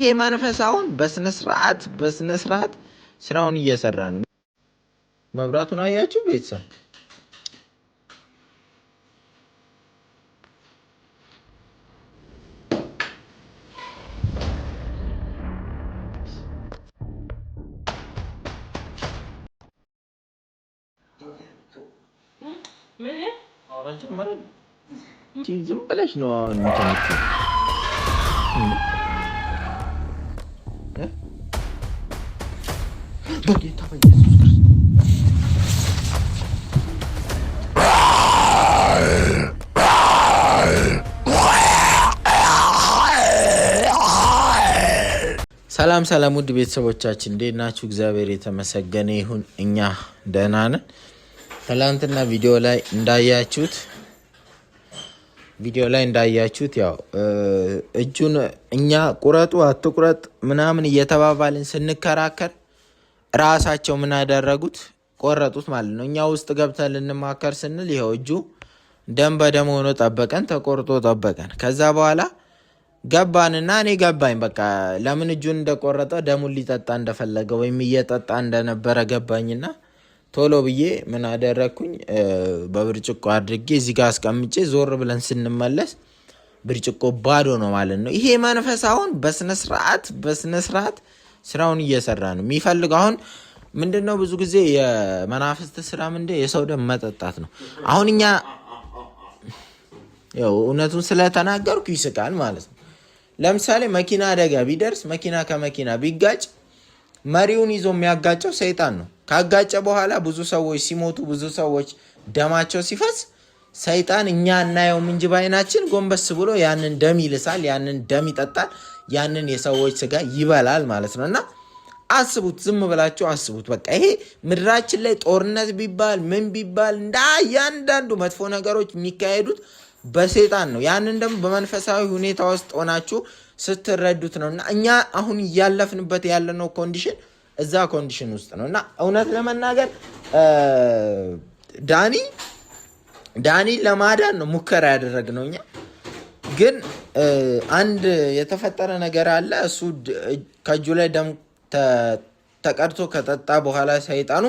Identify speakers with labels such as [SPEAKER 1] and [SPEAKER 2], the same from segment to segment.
[SPEAKER 1] ይሄ መንፈስ አሁን በስነ ስርዓት ስራውን እየሰራ ነው። መብራቱን አያችሁ ቤተሰብ? ዝም ብለሽ ነው አሁን በጌታ በኢየሱስ ሰላም ውድ ቤተሰቦቻችን እንዴት ናችሁ? እግዚአብሔር የተመሰገነ ይሁን እኛ ደህና ነን። ትናንትና ቪዲዮ ላይ እንዳያችሁት ያው እጁን እኛ ቁረጡ አትቁረጥ ምናምን እየተባባልን ስንከራከር ራሳቸው ምን አደረጉት? ቆረጡት ማለት ነው። እኛ ውስጥ ገብተን ልንማከር ስንል ይሄው እጁ ደም በደም ሆኖ ጠበቀን፣ ተቆርጦ ጠበቀን። ከዛ በኋላ ገባንና እኔ ገባኝ በቃ ለምን እጁን እንደቆረጠ ደሙን ሊጠጣ እንደፈለገ ወይም እየጠጣ እንደነበረ ገባኝና ቶሎ ብዬ ምን አደረኩኝ? በብርጭቆ አድርጌ እዚህ ጋር አስቀምጬ ዞር ብለን ስንመለስ ብርጭቆ ባዶ ነው ማለት ነው። ይሄ መንፈስ አሁን በስነ ስርዓት ስራውን እየሰራ ነው። የሚፈልግ አሁን ምንድነው? ብዙ ጊዜ የመናፍስት ስራ የሰው ደም መጠጣት ነው። አሁን እኛ ያው እውነቱን ስለተናገርኩ ይስቃል ማለት ነው። ለምሳሌ መኪና አደጋ ቢደርስ መኪና ከመኪና ቢጋጭ መሪውን ይዞ የሚያጋጨው ሰይጣን ነው። ካጋጨ በኋላ ብዙ ሰዎች ሲሞቱ ብዙ ሰዎች ደማቸው ሲፈስ ሰይጣን እኛ እናየው እንጂ ባይናችን ጎንበስ ብሎ ያንን ደም ይልሳል፣ ያንን ደም ይጠጣል፣ ያንን የሰዎች ስጋ ይበላል ማለት ነውና አስቡት፣ ዝም ብላችሁ አስቡት። በቃ ይሄ ምድራችን ላይ ጦርነት ቢባል ምን ቢባል ያንዳንዱ መጥፎ ነገሮች የሚካሄዱት በሰይጣን ነው። ያንን ደግሞ በመንፈሳዊ ሁኔታ ውስጥ ሆናችሁ ስትረዱት ነውና እኛ አሁን እያለፍንበት ያለነው ኮንዲሽን እዛ ኮንዲሽን ውስጥ ነውና እውነት ለመናገር ዳኒ ለማዳን ነው ሙከራ ያደረግነው እኛ። ግን አንድ የተፈጠረ ነገር አለ። እሱ ከእጁ ላይ ደም ተቀድቶ ከጠጣ በኋላ ሰይጣኑ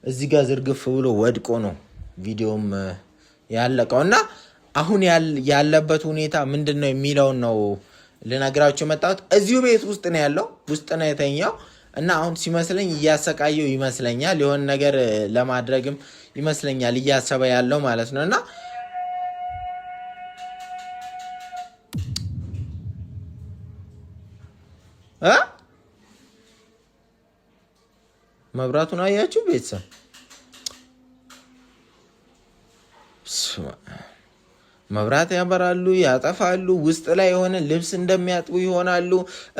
[SPEAKER 1] እዚህ ጋር ዝርግፍ ብሎ ወድቆ ነው ቪዲዮም ያለቀውና አሁን ያለበት ሁኔታ ምንድነው የሚለውን ነው ልነግራችሁ መጣሁት። እዚሁ ቤት ውስጥ ነው ያለው፣ ውስጥ ነው የተኛው እና አሁን ሲመስለኝ እያሰቃየው ይመስለኛል፣ የሆነ ነገር ለማድረግም ይመስለኛል እያሰበ ያለው ማለት ነውና መብራቱን አያችሁ ቤተሰብ? መብራት ያበራሉ፣ ያጠፋሉ፣ ውስጥ ላይ የሆነ ልብስ እንደሚያጥቡ ይሆናሉ፣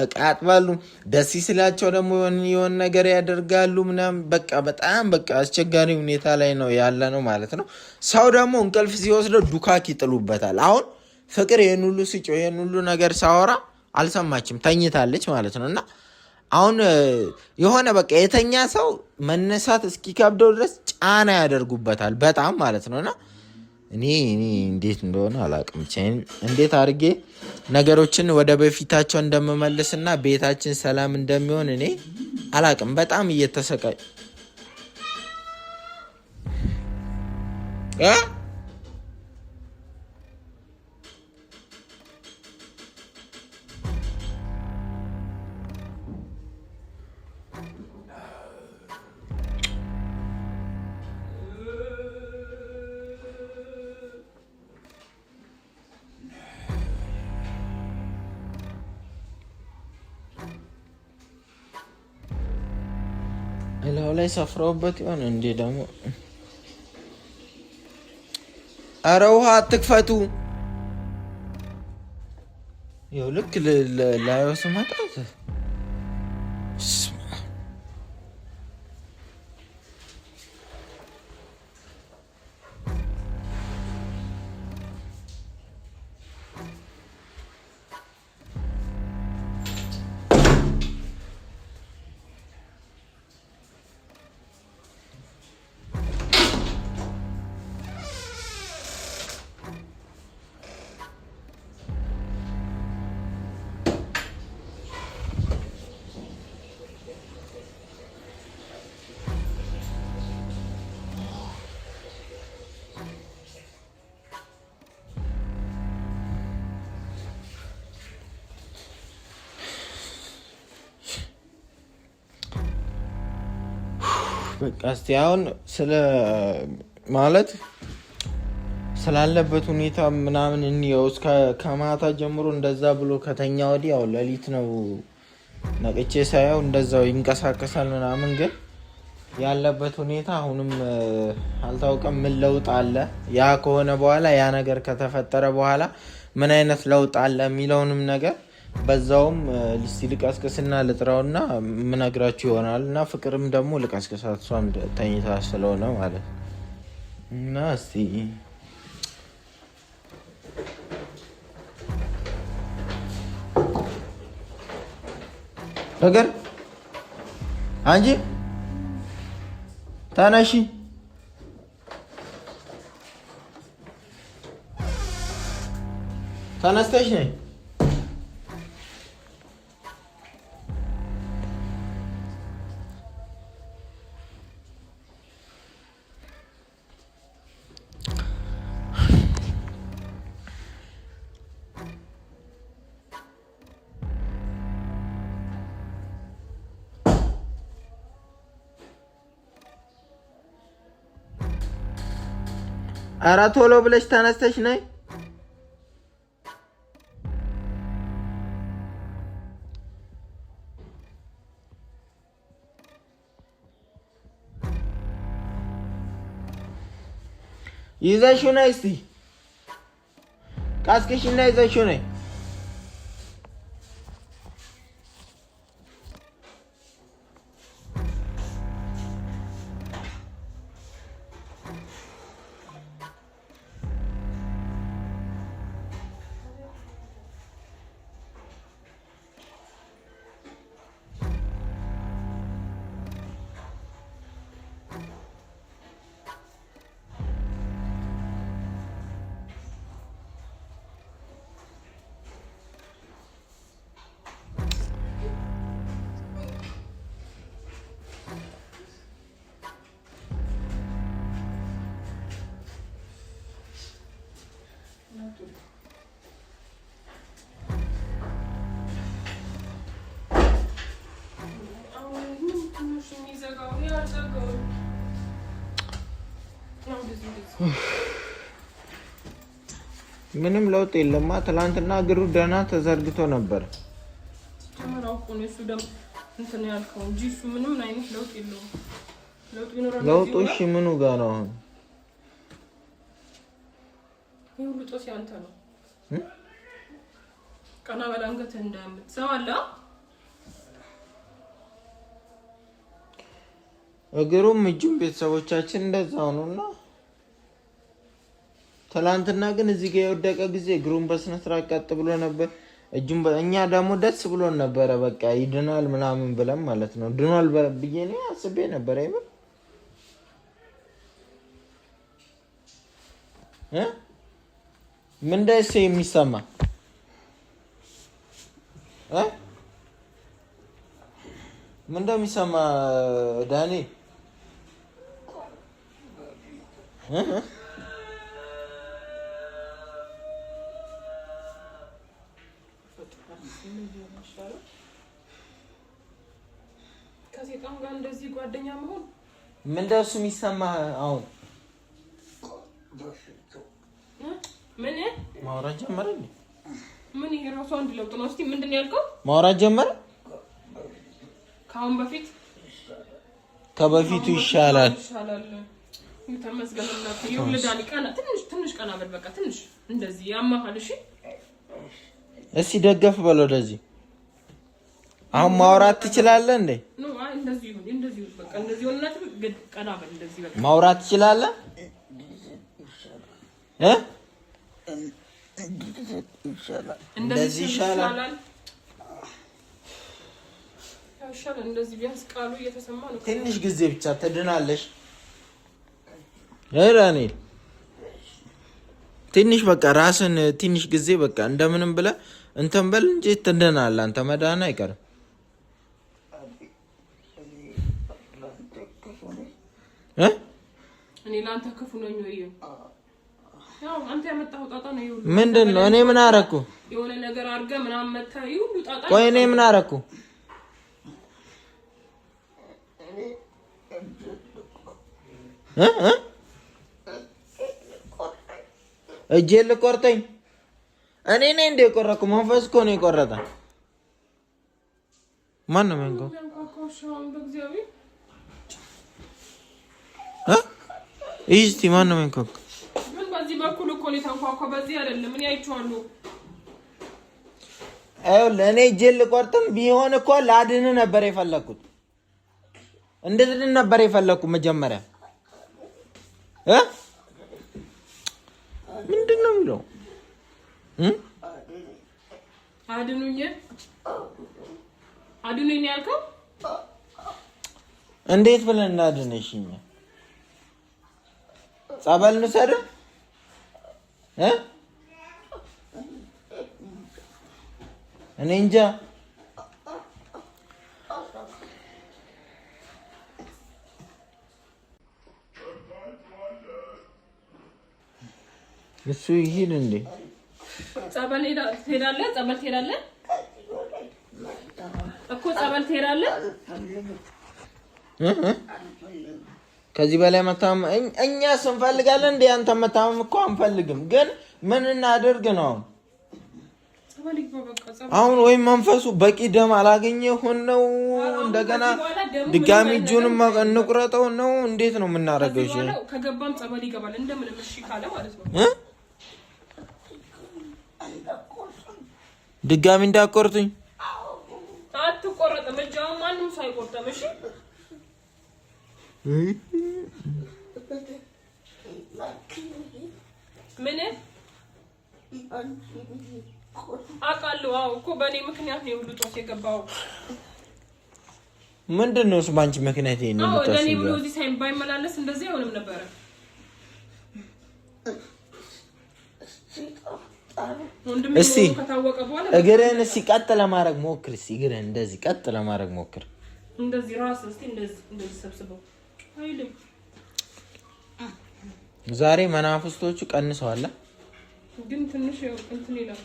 [SPEAKER 1] እቃ ያጥባሉ፣ ደስ ሲላቸው ደግሞ የሆነ ነገር ያደርጋሉ ምናምን። በቃ በጣም አስቸጋሪ ሁኔታ ላይ ነው ያለ ነው ማለት ነው። ሰው ደግሞ እንቅልፍ ሲወስደው ዱካክ ይጥሉበታል። አሁን ፍቅር ይሄን ሁሉ ሲጮህ ይሄን ሁሉ ነገር ሳወራ አልሰማችም፣ ተኝታለች ማለት ነውና አሁን የሆነ በቃ የተኛ ሰው መነሳት እስኪከብደው ድረስ ጫና ያደርጉበታል በጣም ማለት ነውና እኔ እንዴት እንደሆነ አላቅም። እንዴት አድርጌ ነገሮችን ወደ በፊታቸው እንደምመልስና ቤታችን ሰላም እንደሚሆን እኔ አላቅም። በጣም እየተሰቃይ እላው ላይ ሰፍረውበት ይሆን እንዴ? ደግሞ ኧረ ውሃ አትክፈቱ። ይኸው ልክ ላየው ስመጣት በቃ እስቲ አሁን ስለ ማለት ስላለበት ሁኔታ ምናምን እንየው። ከማታ ጀምሮ እንደዛ ብሎ ከተኛ ወዲህ ያው ሌሊት ነው ነቅቼ ሳየው እንደዛው ይንቀሳቀሳል ምናምን፣ ግን ያለበት ሁኔታ አሁንም አልታወቀም። ምን ለውጥ አለ? ያ ከሆነ በኋላ ያ ነገር ከተፈጠረ በኋላ ምን አይነት ለውጥ አለ የሚለውንም ነገር በዛውም ልቀስቅስና ልጥራውና ምነግራችሁ ይሆናል። እና ፍቅርም ደግሞ ልቀስቅሳት እሷም ተኝታ ስለሆነ ማለት እና እስቲ ፍቅር አንቺ ተነሺ። ተነስተሽ ነይ። ኧረ ቶሎ ብለሽ ተነስተሽ ነይ። ይዘሽው ነይ። እስቲ ቀስቅሽና ይዘሽው ነይ። ምንም ለውጥ የለማ። ትላንትና እግሩ ደህና ተዘርግቶ ነበር። ለውጡ እሺ ምኑ ጋር ነው አሁን?
[SPEAKER 2] ይሁሉ ጦስ ያንተ ነው። ቀና በላንገት እንደምትሰማላ
[SPEAKER 1] እግሩም እጁም ቤተሰቦቻችን እንደዛው ነውና፣ ትላንትና ግን እዚህ ጋር የወደቀ ጊዜ እግሩን በስነ ስርዓት ቀጥ ብሎ ነበር። እጁም እኛ ደግሞ ደስ ብሎን ነበረ። በቃ ይድናል ምናምን ብለን ማለት ነው። ድኗል ብዬ ነው አስቤ ነበር። አይደል ምን ደስ የሚሰማ ምን እንደሚሰማ ዳኒ
[SPEAKER 2] ከሴጣን ጋር እንደዚህ ጓደኛ መሆን
[SPEAKER 1] ምን ደስ የሚሰማ አሁን
[SPEAKER 2] ምን
[SPEAKER 1] ማውራት ጀመረ?
[SPEAKER 2] ምን ይሄ ራሱ አንድ ለውጥ ነው። እስቲ ምንድነው ያልከው?
[SPEAKER 1] ማውራት ጀመረ?
[SPEAKER 2] ካሁን በፊት
[SPEAKER 1] ከበፊቱ ይሻላል።
[SPEAKER 2] ተመስገንና ይወልዳል። ቀና ትንሽ ቀና በል በቃ ትንሽ እንደዚህ ያማሃል። እሺ
[SPEAKER 1] እስቲ ደገፍ በል ወደዚህ። አሁን ማውራት ትችላለህ እንዴ?
[SPEAKER 2] ኖ አይ እንደዚህ በቃ እንደዚህ ወልናት ቀና በል እንደዚህ በቃ
[SPEAKER 1] ማውራት ትችላለህ እንደዚህ ይሻላል።
[SPEAKER 2] እንደዚህ ቢያንስ ቃሉ እየተሰማ ነው።
[SPEAKER 1] ትንሽ ጊዜ ብቻ ትድናለሽ። ዳንኤል ትንሽ በቃ ራስን ትንሽ ጊዜ በቃ እንደምንም ብለህ እንትን በል እንጂ ትድናለህ። አንተ መዳን አይቀርም።
[SPEAKER 2] እኔ ላንተ ክፉ ነኝ ወይ? ያው አንተ ያመጣው ጣጣ ነው ይሁሉ።
[SPEAKER 1] ምንድነው? እኔ ምን አረኩ?
[SPEAKER 2] የሆነ ነገር አድርገህ ምናምን መታ ይሁሉ ጣጣ።
[SPEAKER 1] ቆይ እኔ ምን አረኩ? እጄን ልቆርጠኝ? እኔ ነኝ እንደ የቆረጥኩ? መንፈስ እኮ ነው የቆረጠ። ማን ነው የሚያንኳኳው? ይህ እስኪ ማን ነው የሚያንኳኳው?
[SPEAKER 2] በዚህ በኩል እኮ ነው የተንኳኳው፣ በዚህ አይደለም። እኔ አይቼዋለሁ።
[SPEAKER 1] ይኸውልህ እኔ እጄን ልቆርጥም ቢሆን እኮ ላድን ነበር የፈለኩት። እንድትድን ነበር የፈለኩት መጀመሪያ። ምንድን ነው የሚለው?
[SPEAKER 2] አድኑኝ ያልከው
[SPEAKER 1] እንዴት ብለን እናድንሽ? እኛ ጸበል እንውሰድ? እኔ እንጃ። እሱ ይሄድ እንዴ?
[SPEAKER 2] ጸበል ትሄዳለህ? ጸበል ትሄዳለህ እኮ ጸበል ትሄዳለህ።
[SPEAKER 1] ከዚህ በላይ መታመም እኛስ እንፈልጋለን እንዴ? አንተ መታመም እኮ አንፈልግም፣ ግን ምን እናደርግ ነው አሁን? ወይም መንፈሱ በቂ ደም አላገኘ ሆን ነው እንደገና ድጋሚ እጁንም እንቁረጠው ነው? እንዴት ነው የምናደርገው? እሺ
[SPEAKER 2] ከገባም ጸበል ይገባል እንደምንም እሺ ካለ ማለት ነው።
[SPEAKER 1] ድጋሚ እንዳቆርጡኝ
[SPEAKER 2] አትቆረጥም። እጃው ማንም ሳይቆርጥም እሺ። ምን አውቃለሁ? አዎ እኮ በእኔ ምክንያት ነው ሁሉ ጦስ የገባው።
[SPEAKER 1] ምንድን ነው እሱ ባንቺ ምክንያት ይሄን ነው
[SPEAKER 2] ለኔ ብሎ እዚህ ሳይም ባይመላለስ እንደዚህ አይሆንም ነበር።
[SPEAKER 1] እስቲ እግርህን እስቲ ቀጥ ለማድረግ ሞክር። እስቲ እግርህን እንደዚህ ቀጥ ለማድረግ ሞክር።
[SPEAKER 2] እንደዚህ ራስ እስቲ እንደዚህ ሰብስበው አይልም።
[SPEAKER 1] ዛሬ መናፍስቶቹ ቀንሰዋል፣
[SPEAKER 2] ግን ትንሽ እንትን ይላል።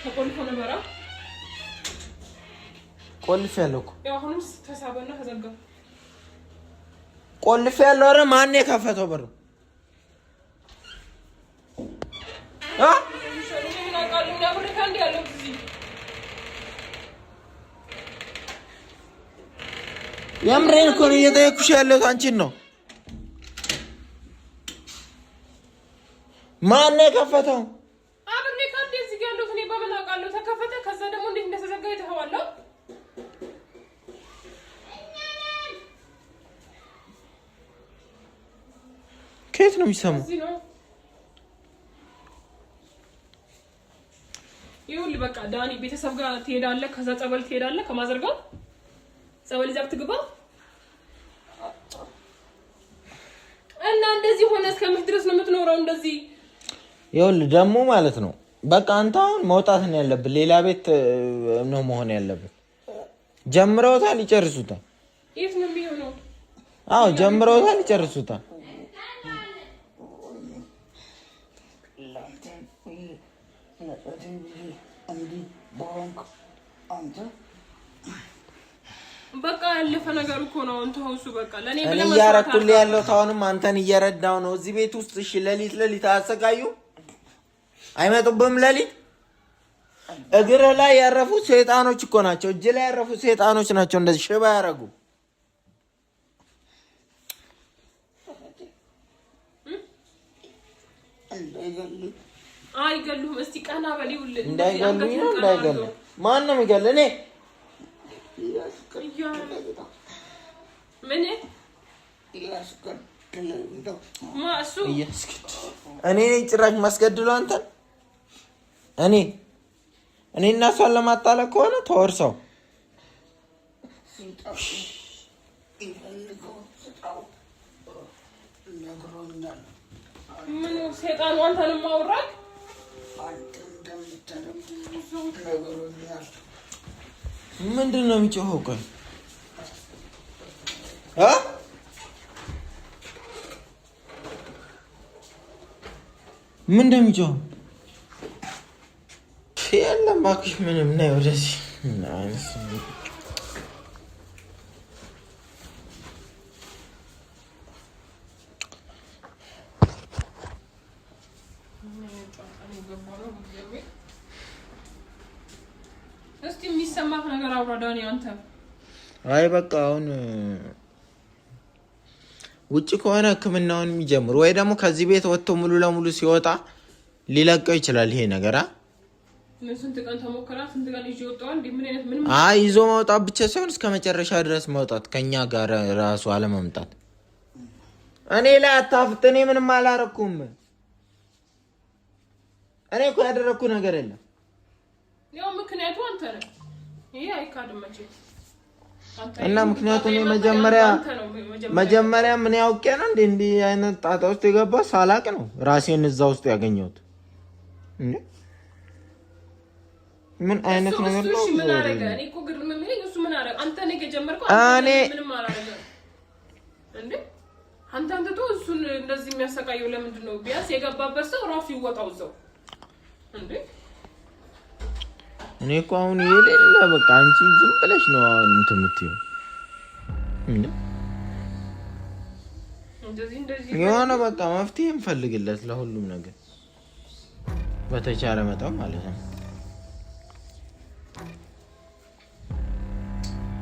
[SPEAKER 2] ተቆልፎ ነበረ።
[SPEAKER 1] ቆልፍ ያለው እኮ
[SPEAKER 2] ያው አሁንም ተሳበና ተዘጋ።
[SPEAKER 1] ቆልፍ ያለው። ኧረ ማን የከፈተው በሩ? የምሬን እኮ ነው እየጠየኩሽ ያለሁት አንቺን ነው። ማን የከፈተው?
[SPEAKER 2] አብሬ ካንዴ እዚህ ጋር ያለሁት እኔ በምን አውቃለሁ? ተከፈተ። ከዛ ደግሞ እንዴት እንደተዘጋ ይተዋለው።
[SPEAKER 1] ከየት ነው የሚሰማው?
[SPEAKER 2] ይኸውልህ በቃ ዳኒ ቤተሰብ ጋር ትሄዳለህ፣ ከዛ ጸበል ትሄዳለህ። ከማዘር ጋር ጸበል ይዘህ ትግባ እና እንደዚህ ሆነ እስከምት ድረስ ነው የምትኖረው እንደዚህ።
[SPEAKER 1] ይኸውልህ ደግሞ ማለት ነው በቃ አንተ አሁን መውጣት ነው ያለብን፣ ሌላ ቤት ነው መሆን ያለብን። ጀምረውታል፣ ይጨርሱታል።
[SPEAKER 2] የት ነው የሚሆነው?
[SPEAKER 1] አዎ ጀምረውታል፣ ይጨርሱታል። በቃ ያለፈ ነገር እኮ ነው። አንተ ሆሱ በቃ ለኔ ብለህ እኔ እያረኩልህ ያለው ታውንም አንተን እየረዳው ነው። እዚህ ቤት ውስጥ እሺ፣ ለሊት አሰቃዩ አይመጡብህም? ለሊት እግር ላይ ያረፉት ሰይጣኖች እኮ ናቸው። እጅ ላይ ያረፉት ሰይጣኖች ናቸው እንደዚህ ሽባ ያረጉ።
[SPEAKER 2] አይገሉም። እስቲ ቀና በል ይውልህ።
[SPEAKER 1] እንዳይገሉኝ ነው እንዳይገሉ። ማን ነው የሚገል? እኔ
[SPEAKER 2] ምን ማሱ
[SPEAKER 1] እኔ ነኝ ጭራሽ ማስገድለው አንተን። እኔ እና እሷን ለማጣላት ከሆነ ተወርሰው
[SPEAKER 2] ምን ሰይጣኑ አንተንም አውራክ
[SPEAKER 1] ምንድን ነው የሚጮኸው? ቆይ ምን እንደሚጮኸው የለም እባክሽ። ምንም ነይ ወደዚህ።
[SPEAKER 2] እስቲ የሚሰማህ ነገር አውራ ዳኒ አንተ።
[SPEAKER 1] አይ በቃ አሁን ውጭ ከሆነ ህክምናውን የሚጀምር ወይ ደግሞ ከዚህ ቤት ወጥቶ ሙሉ ለሙሉ ሲወጣ ሊለቀው ይችላል ይሄ ነገር።
[SPEAKER 2] ስንት ቀን ተሞከራ? ስንት ቀን ይዞ ወጣው? እንዴ ምን አይነት ምን
[SPEAKER 1] ይዞ መውጣት ብቻ ሳይሆን እስከ መጨረሻ ድረስ መውጣት፣ ከኛ ጋር ራሱ አለመምጣት። እኔ ላይ አታፍጥ። እኔ ምንም አላረኩም። እኔ እኮ ያደረኩ ነገር የለም።
[SPEAKER 2] ያው ምክንያቱ አንተ ነህ። ይሄ አይካድም መቼ
[SPEAKER 1] እና ምክንያቱም መጀመሪያ ምን ያውቄ ነው እንዴ አይነት ጣጣ ውስጥ የገባው ሳላቅ ነው ራሴን እዛ ውስጥ ያገኘሁት። እንዴ ምን አይነት ነገር ነው?
[SPEAKER 2] እሱ ምን አረገ? እኔ እኮ ግርም የሚለኝ እሱ ምን አረገ? አንተ ነህ የጀመርከው። አንተ ምንም አላረገ እንዴ? አንተ እሱን እንደዚህ የሚያሰቃየው ለምንድን ነው? ቢያንስ የገባበት ሰው ራሱ ይወጣው እዛው እንዴ።
[SPEAKER 1] እኔ እኮ አሁን የሌለ በቃ አንቺ ዝም ብለሽ ነው አሁን እንትን የምትይው እንዴ? እንደዚህ የሆነ በቃ መፍትሄ እንፈልግለት ለሁሉም ነገር በተቻለ መጠን ማለት ነው።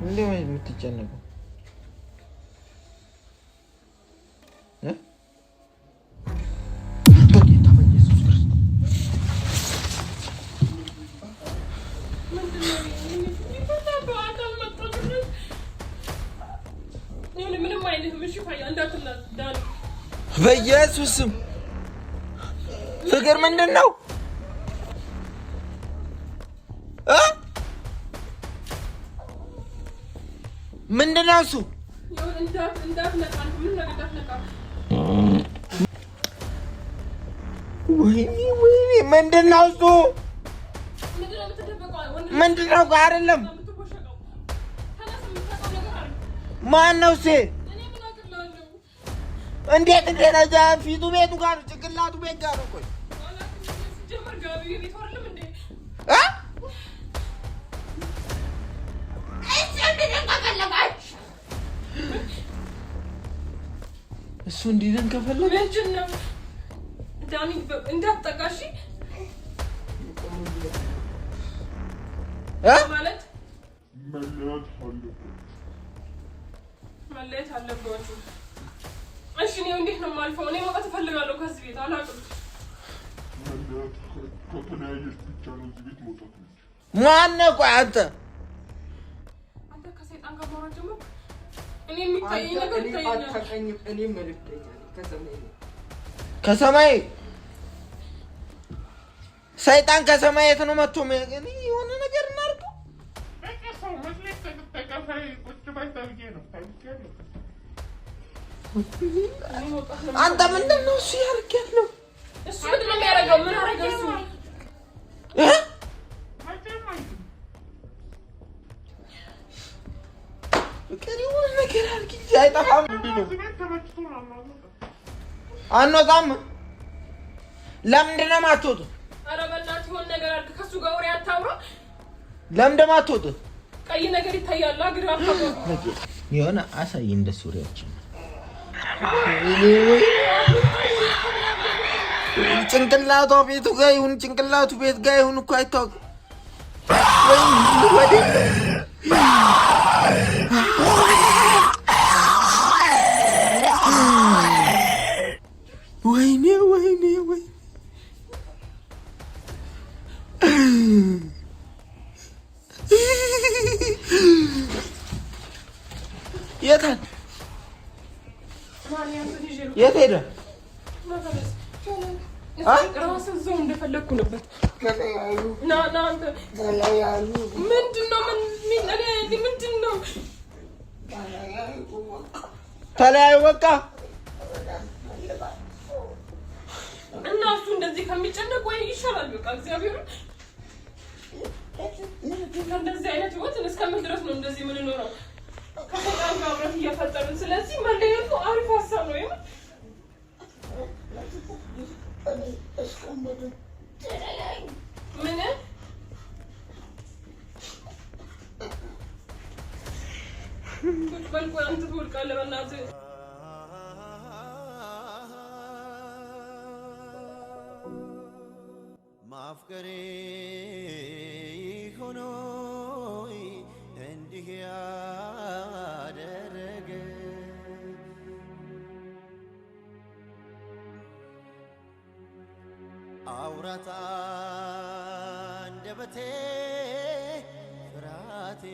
[SPEAKER 1] እንዴ ወይ የምትጨነቀው በኢየሱስ ስም ፍቅር ምንድን ነው? ምንድን ነው እሱ? ወይኔ ምንድን ነው እሱ? ምንድን ነው? አይደለም ማን ነው እሱ? እንዴት እንደዛ ፊቱ ቤቱ ጋር ጭንቅላቱ ቤት ጋር ነው። ቆይ እሱ እንዲደን ከፈለገች ነው ዳኒ እንዳትጠቃሽ ማለት ማለት አለባችሁ። እሺ ነው እንዴት ነው የማልፈው? እኔ መውጣት እፈልጋለሁ ከዚህ ቤት አላውቅም። ማነው? ቆይ አንተ ከሰይጣን ጋር ማውራት ጀመርክ? እኔ የሚታየኝ ነገር ይታየኛል። እኔ መልእክተኛ ከሰማይ ሰይጣን ከሰማይ የት ነው መጥቶ የሆነ ነገር እናድርገው። አንተ ምንድን ነው እሱ ያደርግ ያለው? እሱ ምንድን ነው የሚያደርገው? ምን አደረገ እሱ? የሆነ ነገር አድርግ እንጂ አይጠፋም። አንወጣም። ለምንድን ነው የማትወጡት? ኧረ በእናትህ የሆነ ነገር አድርግ። ከእሱ ጋር ወሬ አታውራ። ለምንድን ነው የማትወጡት? ቀይ ነገር ይታያል። እግር አካባቢ የሆነ አሳይ እንደ ሱሪያችን ጭንቅላቷ ቤቱ ጋር ይሁን ጭንቅላቱ ቤት ጋር ይሁን እኮ አይታወቅም። ወይኔ ወይኔ ወይኔ የታል? የት ሄደ? ራስን እዛው እንደፈለግኩ ነበር። ምንድን ነው? ምንድን ነው? ተለያዩ በቃ። እና እሱ እንደዚህ ከሚጨነቅ ወይ ይሻላል በቃ። እግዚአብሔር እንደዚህ አይነት ህይወት እስከምን ድረስ ነው እንደዚህ የምንኖረው? ከሰይጣን ጋር አብረን እየፈጠርን። ስለዚህ መለየቱ አሪፍ ሀሳብ ነው። ምን ቁጭ በል። ቆይ አንተ ትወድቃለህ በእናትህ።
[SPEAKER 3] ማፍቀሬ ሆኖይ እንዲህ ያደረገ አውራታ አንደበቴ ፍራቴ